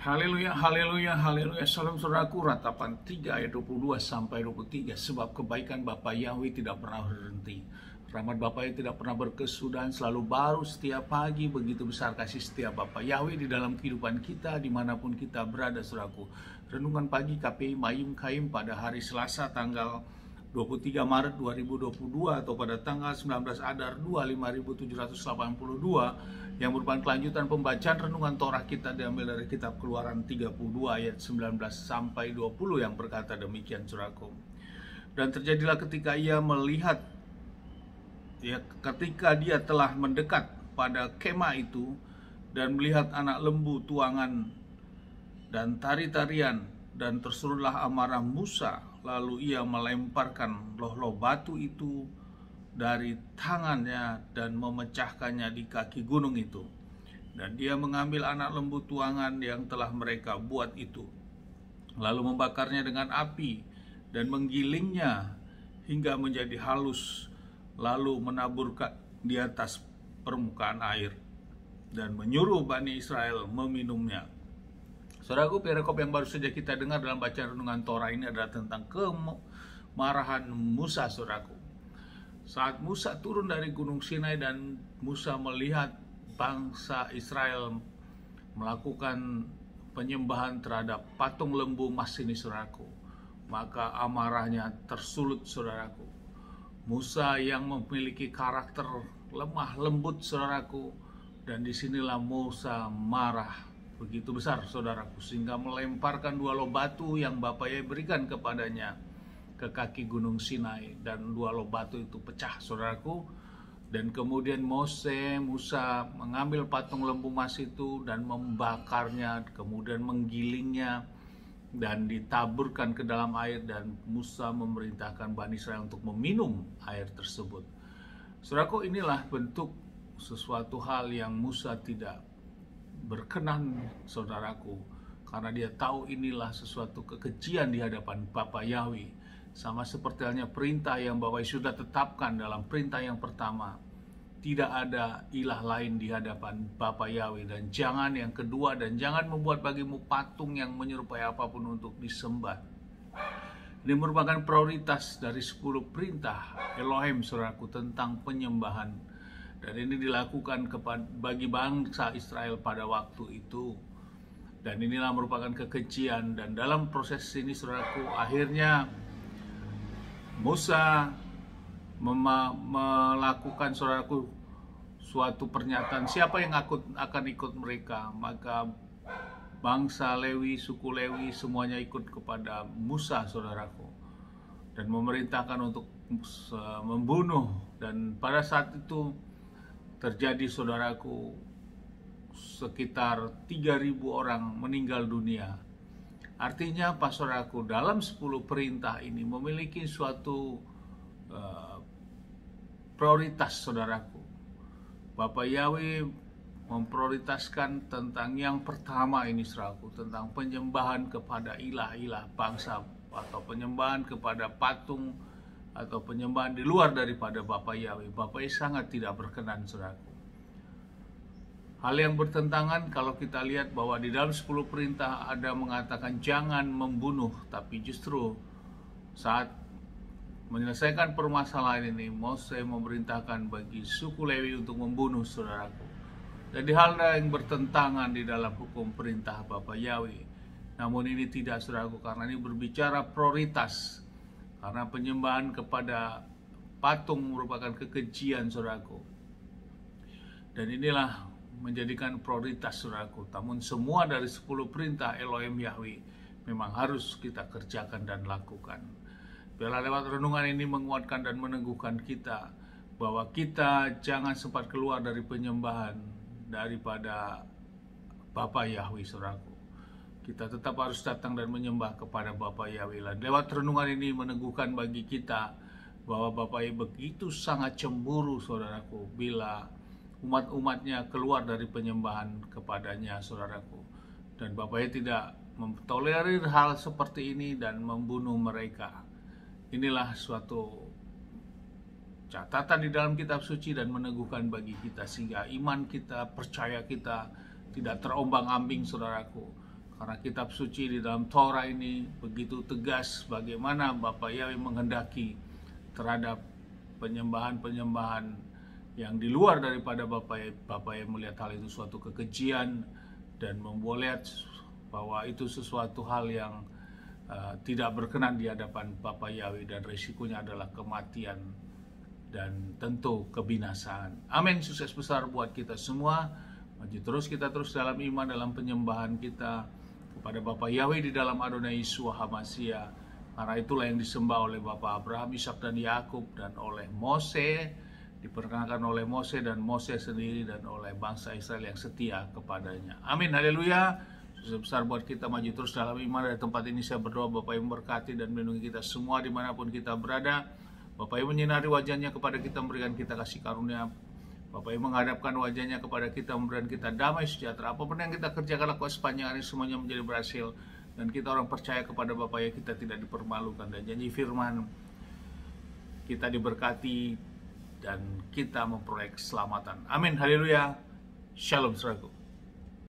Haleluya, haleluya, haleluya. Salam saudaraku, Ratapan 3 ayat 22 sampai 23. Sebab kebaikan Bapa Yahweh tidak pernah berhenti. Rahmat Bapa Yahweh tidak pernah berkesudahan, selalu baru setiap pagi. Begitu besar kasih setia Bapa Yahweh di dalam kehidupan kita, dimanapun kita berada, saudaraku. Renungan pagi KPI Mayum Kaim pada hari Selasa tanggal 23 Maret 2022 atau pada tanggal 19 Adar 25782 yang merupakan kelanjutan pembacaan renungan Torah kita diambil dari kitab Keluaran 32 ayat 19 sampai 20 yang berkata demikian, saudaraku. Dan terjadilah ketika ia melihat, ketika dia telah mendekat pada kemah itu dan melihat anak lembu tuangan dan tari-tarian, dan tersuruhlah amarah Musa, lalu ia melemparkan loh-loh batu itu dari tangannya dan memecahkannya di kaki gunung itu. Dan dia mengambil anak lembu tuangan yang telah mereka buat itu, lalu membakarnya dengan api dan menggilingnya hingga menjadi halus, lalu menaburkan di atas permukaan air dan menyuruh Bani Israel meminumnya. Saudaraku, perikop yang baru saja kita dengar dalam bacaan renungan Torah ini adalah tentang kemarahan Musa, saudaraku. Saat Musa turun dari Gunung Sinai dan Musa melihat bangsa Israel melakukan penyembahan terhadap patung lembu emas ini, saudaraku, maka amarahnya tersulut, saudaraku. Musa yang memiliki karakter lemah lembut, saudaraku, dan disinilah Musa marah begitu besar, saudaraku, sehingga melemparkan dua loh batu yang Bapa Yahweh berikan kepadanya ke kaki gunung Sinai, dan dua loh batu itu pecah, saudaraku. Dan kemudian Musa mengambil patung lembu emas itu dan membakarnya, kemudian menggilingnya dan ditaburkan ke dalam air, dan Musa memerintahkan Bani Israel untuk meminum air tersebut. Saudaraku, inilah bentuk sesuatu hal yang Musa tidak berkenan, saudaraku, karena dia tahu inilah sesuatu kekejian di hadapan Bapa Yahweh. Sama seperti halnya perintah yang Bapa sudah tetapkan dalam perintah yang pertama, tidak ada ilah lain di hadapan Bapa Yahweh. Dan jangan yang kedua, dan jangan membuat bagimu patung yang menyerupai apapun untuk disembah. Ini merupakan prioritas dari 10 perintah Elohim, saudaraku, tentang penyembahan. Dan ini dilakukan bagi bangsa Israel pada waktu itu. Dan inilah merupakan kekejian. Dan dalam proses ini, saudaraku, akhirnya Musa melakukan, saudaraku, suatu pernyataan siapa yang akan ikut mereka. Maka bangsa Lewi, suku Lewi, semuanya ikut kepada Musa, saudaraku, dan memerintahkan untuk membunuh. Dan pada saat itu terjadi, saudaraku, sekitar 3.000 orang meninggal dunia. Artinya apa, saudaraku? Dalam 10 perintah ini memiliki suatu prioritas, saudaraku. Bapa Yahweh memprioritaskan tentang yang pertama ini, saudaraku, tentang penyembahan kepada ilah-ilah bangsa, atau penyembahan kepada patung, atau penyembahan di luar daripada Bapa Yahweh. Bapa Yahweh sangat tidak berkenan, saudaraku. Hal yang bertentangan kalau kita lihat bahwa di dalam 10 perintah ada mengatakan jangan membunuh, tapi justru saat menyelesaikan permasalahan ini, Mose memerintahkan bagi suku Lewi untuk membunuh, saudaraku. Jadi hal yang bertentangan di dalam hukum perintah Bapa Yahweh. Namun ini tidak, saudaraku, karena ini berbicara prioritas. Karena penyembahan kepada patung merupakan kekejian, saudaraku. Dan inilah menjadikan prioritas, saudaraku. Namun semua dari 10 perintah Elohim Yahweh memang harus kita kerjakan dan lakukan. Biarlah lewat renungan ini menguatkan dan meneguhkan kita bahwa kita jangan sempat keluar dari penyembahan daripada Bapa Yahweh, saudaraku. Kita tetap harus datang dan menyembah kepada Bapa Yahweh. Lewat renungan ini meneguhkan bagi kita bahwa Bapa Yahweh begitu sangat cemburu, saudaraku, bila umat-umatnya keluar dari penyembahan kepadanya, saudaraku. Dan Bapa Yahweh tidak mentolerir hal seperti ini dan membunuh mereka. Inilah suatu catatan di dalam kitab suci dan meneguhkan bagi kita, sehingga iman kita, percaya kita tidak terombang-ambing, saudaraku. Karena kitab suci di dalam Torah ini begitu tegas bagaimana Bapa Yahweh menghendaki terhadap penyembahan-penyembahan yang di luar daripada Bapa Yahweh melihat hal itu suatu kekejian dan melihat bahwa itu sesuatu hal yang tidak berkenan di hadapan Bapa Yahweh, dan resikonya adalah kematian dan tentu kebinasaan. Amin. Sukses besar buat kita semua. Maju terus, kita terus dalam iman, dalam penyembahan kita kepada Bapa Yahweh di dalam Adonai Yeshua HaMashiach. Karena itulah yang disembah oleh Bapa Abraham, Ishak dan Yakub, dan oleh Mose, diperkenalkan oleh Mose dan Mose sendiri, dan oleh bangsa Israel yang setia kepadanya. Amin. Haleluya. Sukses besar buat kita, maju terus dalam iman. Dari tempat ini saya berdoa Bapak yang memberkati dan melindungi kita semua dimanapun kita berada. Bapak yang menyinari wajahnya kepada kita, memberikan kita kasih karunia. Bapak yang menghadapkan wajahnya kepada kita, memberikan kita damai sejahtera. Apapun yang kita kerjakan, lakukan sepanjang hari, semuanya menjadi berhasil. Dan kita orang percaya kepada Bapak ya, kita tidak dipermalukan. Dan janji firman, kita diberkati dan kita memperoleh keselamatan. Amin. Haleluya. Shalom saudaraku.